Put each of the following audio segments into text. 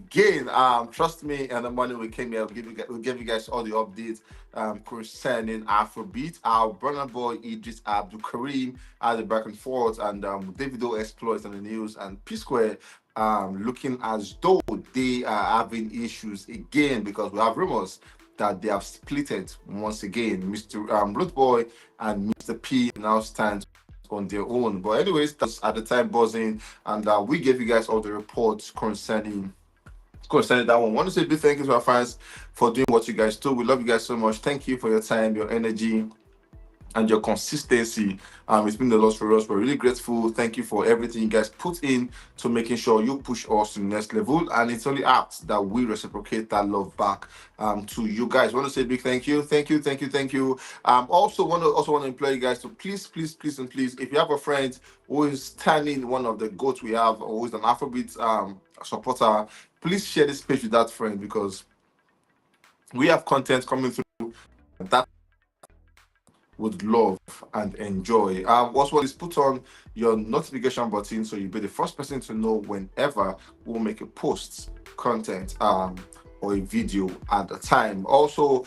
again. Trust me, in the morning we came here, we'll give you guys all the updates concerning Afrobeat. Our brother boy Idris Abdul Karim had the back and forth, and Davido exploits on the news, and P Square looking as though they are having issues again because we have rumors that they have split it once again. Mr. Root Boy and Mr. P now stand on their own. But anyways, that's at the time buzzing, and we gave you guys all the reports concerning that one. Want to say big thank you to our fans for doing what you guys do. We love you guys so much. Thank you for your time, your energy, and your consistency. It's been a lot for us. We're really grateful. Thank you for everything you guys put in to making sure you push us to the next level. And it's only apt that we reciprocate that love back to you guys. Want to say big thank you, thank you. Also want to implore you guys to please, and please, if you have a friend who is standing one of the goats we have, or who is an Afrobeat supporter, please share this page with that friend because we have content coming through that would love and enjoy. Also, is put on your notification button so you'll be the first person to know whenever we'll make a post content or a video at a time. Also,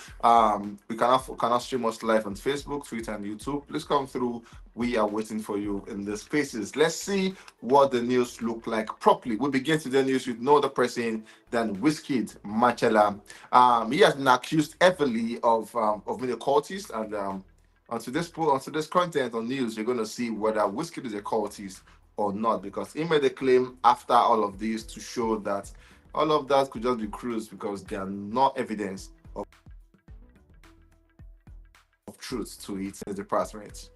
we cannot stream us live on Facebook, Twitter, and YouTube. Please come through. We are waiting for you in the spaces. Let's see what the news look like properly. We begin today's news with no other person than WIZKID Machala. He has been accused heavily of being a cultist, and onto this content on news, you're going to see whether WIZKID is a cultist or not, because he made a claim after all of this to show that all of that could just be cruise because there are no evidence of truth to it in the department.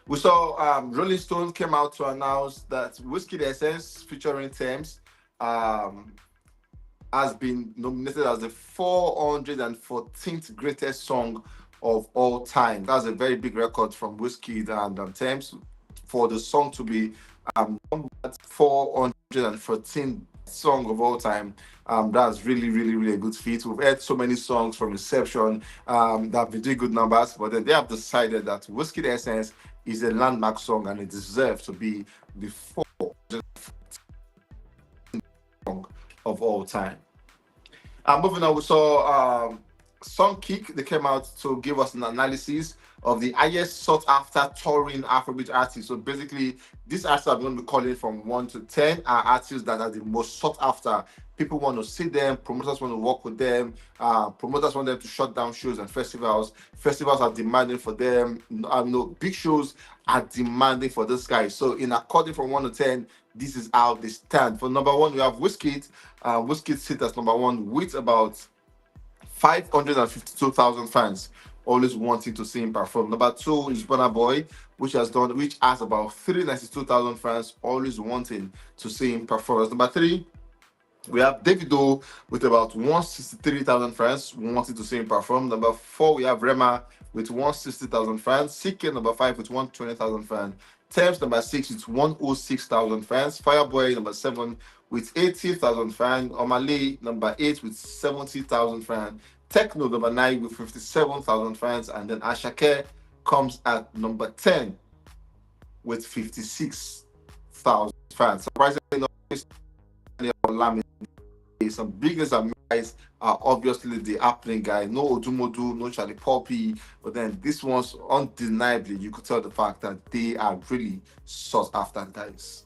We saw Rolling Stone came out to announce that WIZKID Essence featuring Thames has been nominated as the 414th greatest song of all time. That's a very big record from WIZKID and Thames for the song to be 414 song of all time. That's really a good feat. We've heard so many songs from Inception that have been doing good numbers, but then they have decided that WIZKID Essence is a landmark song and it deserves to be the 414th song of all time. Moving on, we saw Song Kick. They came out to give us an analysis of the highest sought after touring Afrobeat artists. So basically, these artists are going to be calling from 1 to 10 are artists that are the most sought after. People want to see them, promoters want to work with them, promoters want them to shut down shows and festivals. Festivals are demanding for them. Big shows are demanding for this guy. So in according from 1 to 10, this is how they stand. For number one, we have WIZKID. WIZKID sits as number one with about 552,000 fans always wanting to see him perform. Number two is Burna Boy, which has about 392,000 fans always wanting to see him perform. As number three, we have Davido with about 163,000 fans wanting to see him perform. Number four, we have Rema with 160,000 fans. CK number five with 120,000 fans. Thames number six with 106,000 fans. Fireboy number seven with 80,000 fans. Omale number eight with 70,000 fans. Techno number 9 with 57,000 fans, and then Asake comes at number 10 with 56,000 fans. Surprisingly, some biggest guys are obviously the happening guy. No Odumodu, no Shallipopi, but then this one's undeniably, you could tell the fact that they are really sought after guys.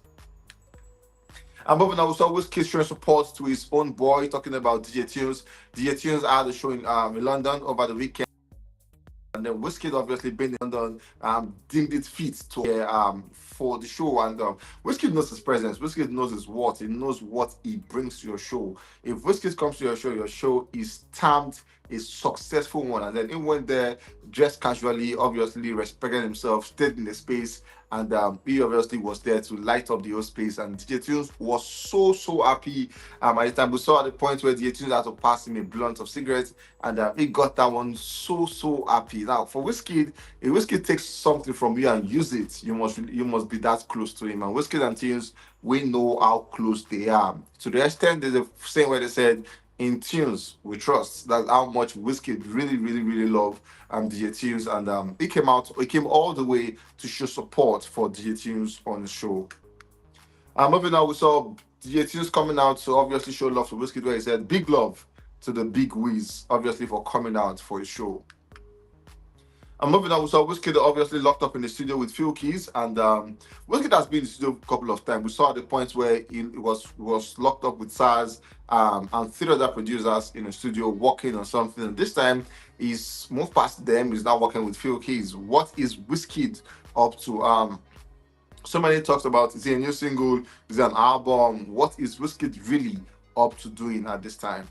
And moving on, we saw WIZKID showing support to his own boy, talking about DJ Tunes. DJ Tunes had a show in London over the weekend. And then WIZKID obviously being in London deemed it fit to for the show. And WIZKID knows his presence. WIZKID knows his what. He knows what he brings to your show. If WIZKID comes to your show is termed a successful one. And then he went there dressed casually, obviously respecting himself, stayed in the space. And he obviously was there to light up the whole space. And DJ Tunes was so happy. At the time, we saw at the point where DJ Tunes had to pass him a blunt of cigarettes. And he got that one so happy. Now, for WIZKID, if WIZKID takes something from you and use it, you must be that close to him. And WIZKID and Tunes, we know how close they are. To the extent, there's a saying where they said, in Tunes we trust. That's how much WIZKID really love DJ Tunes, and he came all the way to show support for DJ Tunes on the show. Moving on, we saw DJ Tunes coming out to obviously show love to WIZKID, where he said big love to the big Wiz, obviously for coming out for his show. And moving on, we saw WIZKID obviously locked up in the studio with Phil Keys, and WIZKID has been in the studio a couple of times. We saw the points where he was locked up with SARS and three other producers in the studio working on something. And this time, he's moved past them. He's now working with Phil Keys. What is WIZKID up to? So many talks about, is it a new single? Is it an album? What is WIZKID really up to doing at this time?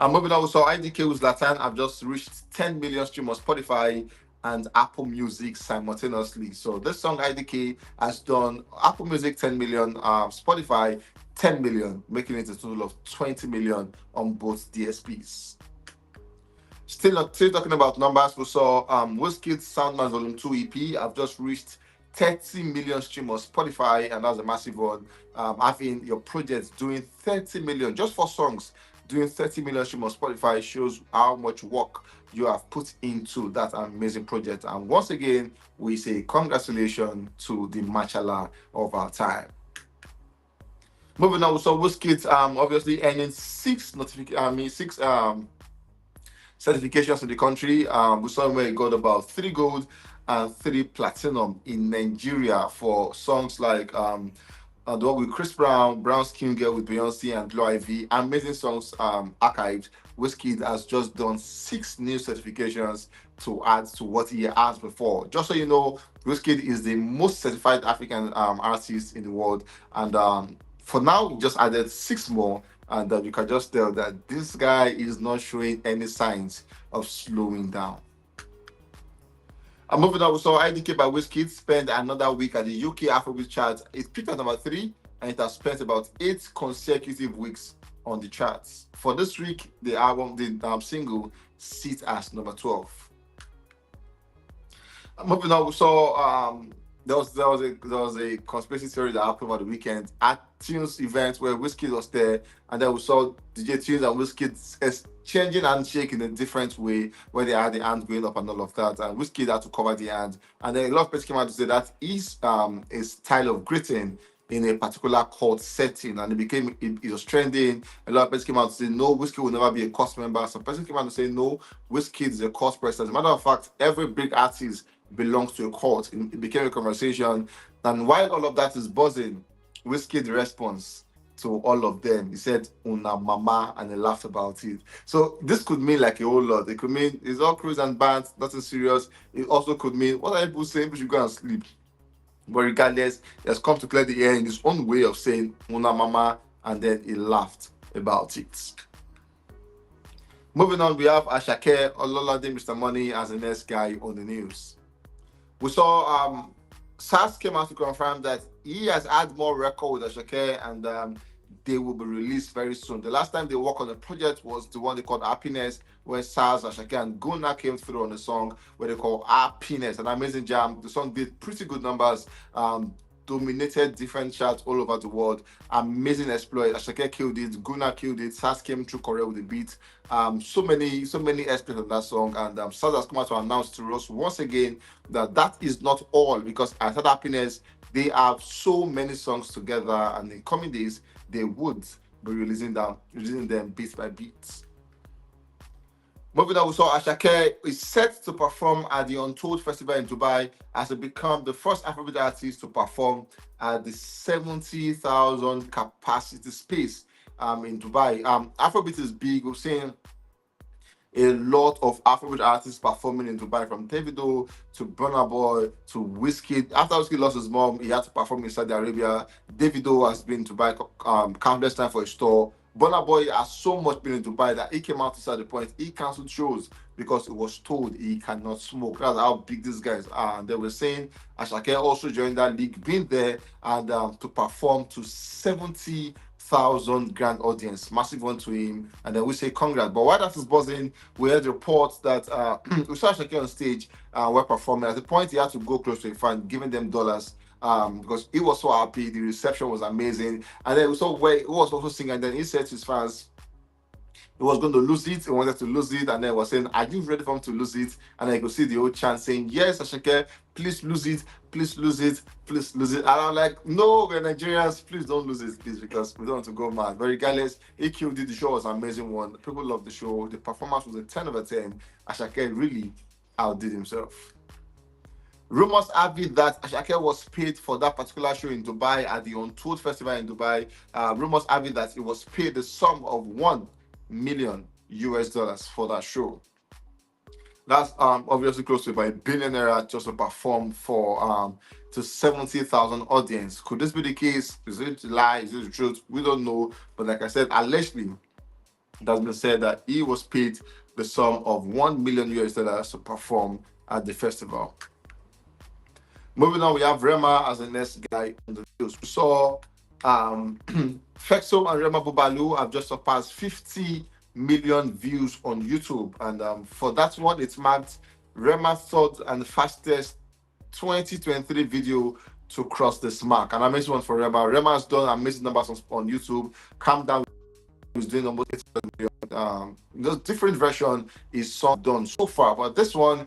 And moving on, so IDK with Zlatan have just reached 10 million streams on Spotify and Apple Music simultaneously. So this song IDK has done Apple Music 10 million, Spotify 10 million, making it a total of 20 million on both DSPs. Still talking about numbers, we saw WizKid's Soundman Volume 2 EP have just reached 30 million streams on Spotify, and that's a massive one. Having your project doing 30 million just for songs, doing 30 million streams on Spotify shows how much work you have put into that amazing project. And once again, we say congratulations to the Machala of our time. Moving on, we saw WizKid obviously earning six certifications in the country. We saw where he got about 3 gold and 3 platinum in Nigeria for songs like the one with Chris Brown, Brown Skin Girl with Beyonce and Glow Ivy. Amazing songs archived. WIZKID has just done 6 new certifications to add to what he has before. Just so you know, WIZKID is the most certified African artist in the world, and for now, we just added 6 more, and you can just tell that this guy is not showing any signs of slowing down. And moving on, we saw IDK by WIZKID spend another week at the UK Afrobeat chart. It peaked at number 3, and it has spent about 8 consecutive weeks on the charts. For this week, the single sits as number 12. And moving on, we saw there was a conspiracy theory that happened over the weekend at Tunes event where WIZKID was there, and then we saw DJ Tunes and WIZKID exchanging handshake in a different way, where they had the hand going up and all of that, and WIZKID had to cover the hand, and then a lot of people came out to say that is a style of greeting in a particular court setting, and it was trending. A lot of people came out to say no, WIZKID will never be a court member. Some person came out to say no, WIZKID is a court person. As a matter of fact, every big artist belongs to a court. It became a conversation, and while all of that is buzzing, WIZKID response to all of them, he said "una mama," and he laughed about it. So this could mean like a whole lot. It could mean it's all cruise and bands, nothing serious. It also could mean, what are people saying? People should go and sleep. But regardless, he has come to clear the air in his own way of saying "una mama," and then he laughed about it. Moving on, we have Asake Ololade Mr. Money as the next guy on the news. We saw SARS came out to confirm that he has had more record with Asake, and they will be released very soon. The last time they worked on the project was the one they called Happiness, where SARS, Asake, and Guna came through on the song where they call Happiness. An amazing jam. The song did pretty good numbers. Dominated different charts all over the world. Amazing exploit. Asake killed it, Guna killed it, SARS came through Korea with the beat. So many exploits on that song, and SARS has come out to announce to us once again that is not all, because at Happiness they have so many songs together, and in coming days they would be releasing them beat by beat. Moving on, we saw Asake is set to perform at the Untold Festival in Dubai as he become the first Afrobeat artist to perform at the 70,000 capacity space in Dubai. Afrobeat is big. We've seen a lot of Afrobeat artists performing in Dubai, from Davido to Burna Boy to WIZKID. After WIZKID lost his mom, he had to perform in Saudi Arabia. Davido has been to Dubai countless times for his tour. Burna Boy has so much been in Dubai that he came out to say the point he cancelled shows because he was told he cannot smoke. That's how big these guys are. And they were saying Asake also joined that league, been there and to perform to 70,000 grand audience, massive one to him, and then we say congrats. But while that is buzzing, we heard reports that we saw Asake on stage while performing. At the point, he had to go close to a fan, giving them dollars. Because he was so happy, the reception was amazing, and then we saw where he was also singing, and then he said to his fans, he was going to lose it. He wanted to lose it, and then was saying, "Are you ready for him to lose it?" And then you could see the old chant saying, "Yes, Asake, please lose it, please lose it, please lose it." And I'm like, "No, we're Nigerians, please don't lose it, please, because we don't want to go mad." But regardless, EQ did the show was an amazing one. People loved the show. The performance was a 10/10. Asake really outdid himself. Rumors have it that Asake was paid for that particular show in Dubai at the Untold Festival in Dubai. Rumors have it that he was paid the sum of $1 million for that show. That's obviously close to about $1 billion just to perform for to 70,000 audience. Could this be the case? Is it a lie? Is it the truth? We don't know. But like I said, allegedly, it has been said that he was paid the sum of $1 million to perform at the festival. Moving on, we have Rema as the next guy on the news. We saw Fexo and Rema Bubalu have just surpassed 50 million views on YouTube. And for that one, it's marked Rema's third and fastest 2023 video to cross this mark. An amazing one for Rema. Rema has done amazing numbers on YouTube. Calm Down is doing almost 800 million. The different version is done so far, but this one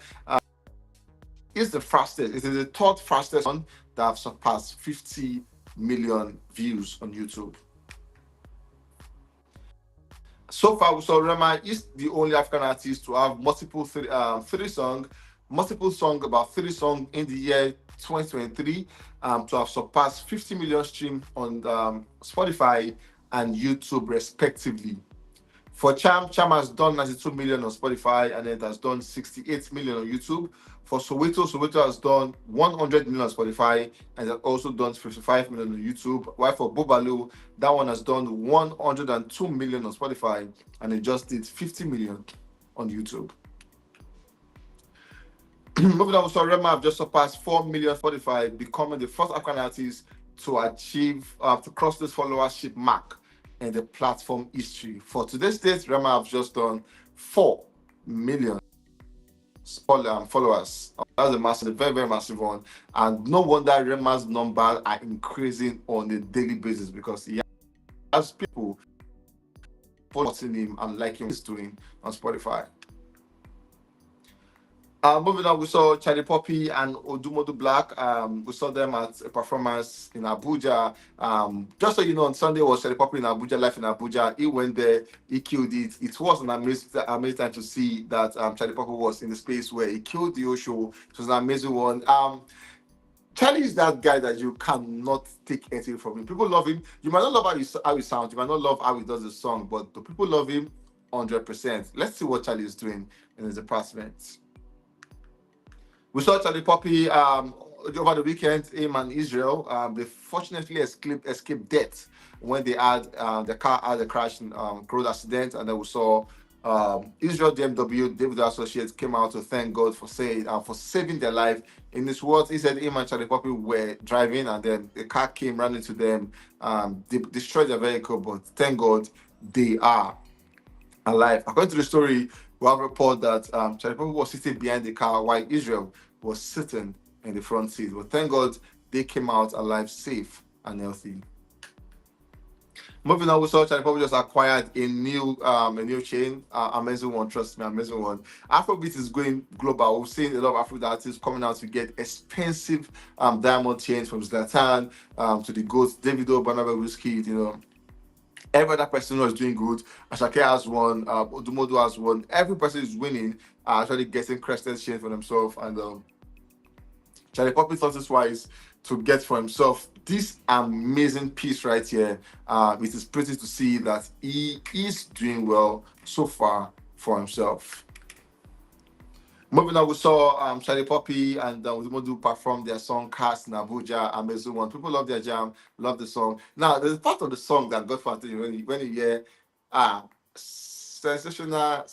is the fastest. It is the third fastest one that have surpassed 50 million views on YouTube. So far, we saw Rema is the only African artist to have multiple about 3 songs in the year 2023 to have surpassed 50 million streams on Spotify and YouTube respectively. For Cham has done 92 million on Spotify and it has done 68 million on YouTube. For Soweto has done 100 million on Spotify and has also done 55 million on YouTube. While for Bubalu, that one has done 102 million on Spotify and it just did 50 million on YouTube. Moving on, we saw Rema have just surpassed 4 million Spotify, becoming the first African artist to achieve to cross this followership mark in the platform history. For today's date, Rema have just done 4 million followers. That's a very, very massive one. And no wonder Rema's numbers are increasing on a daily basis because he has people following him and liking what he's doing on Spotify. Moving on, we saw Shallipopi and Odumodu Black. We saw them at a performance in Abuja. Just so you know, on Sunday was Shallipopi in Abuja, live in Abuja. He went there, he killed it. It was an amazing time to see that Shallipopi was in the space where he killed the whole show. It was an amazing one. Charlie is that guy that you cannot take anything from him. People love him. You might not love how he sounds. You might not love how he does the song, but the people love him 100%. Let's see what Charlie is doing in his department. We saw Shallipopi over the weekend, him and Israel. They fortunately escaped death when they had the car had a crash and road accident, and then we saw Israel DMW, David Associates, came out to thank God for saving their life. In his words, he said him and Shallipopi were driving, and then the car came, ran into them, they destroyed their vehicle, but thank God they are alive. According to the story, we have a report that Shallipopi was sitting behind the car while Israel was sitting in the front seat. But thank God they came out alive, safe and healthy. Moving on, we saw Shallipopi just acquired a new chain. Amazing one, trust me, amazing one. Afrobeat is going global. We've seen a lot of Afrobeat artists coming out to get expensive diamond chains, from Zlatan to the GOATs, Davido, Barnabas, WIZKID, you know. Every other person who is doing good. Asake has one, Odumodu has one. Every person is winning, actually getting crested chain for themselves. And Shallipopi thought this wise to get for himself this amazing piece right here. It is pretty to see that he is doing well so far for himself. Moving on, we saw Shallipopi and Odumodu perform their song Cast in Abuja, amazing one. People love their jam, love the song. Now, there's part of the song that got fun when you hear sensational,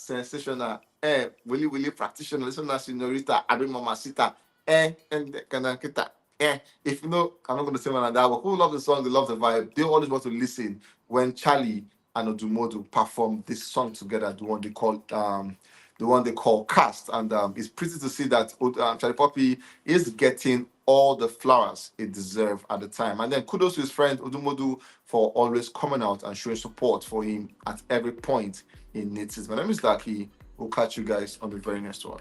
willy practitioner, listen to senorita, abi mamacita, and kanakita. If you know, I'm not going to say one like that, but who love the song, they love the vibe. They always want to listen when Charlie and Odumodu perform this song together, the one they call Cast. And it's pretty to see that Shallipopi is getting all the flowers it deserved at the time. And then kudos to his friend Odumodu for always coming out and showing support for him at every point he needs it. My name is Lucky. We'll catch you guys on the very next one.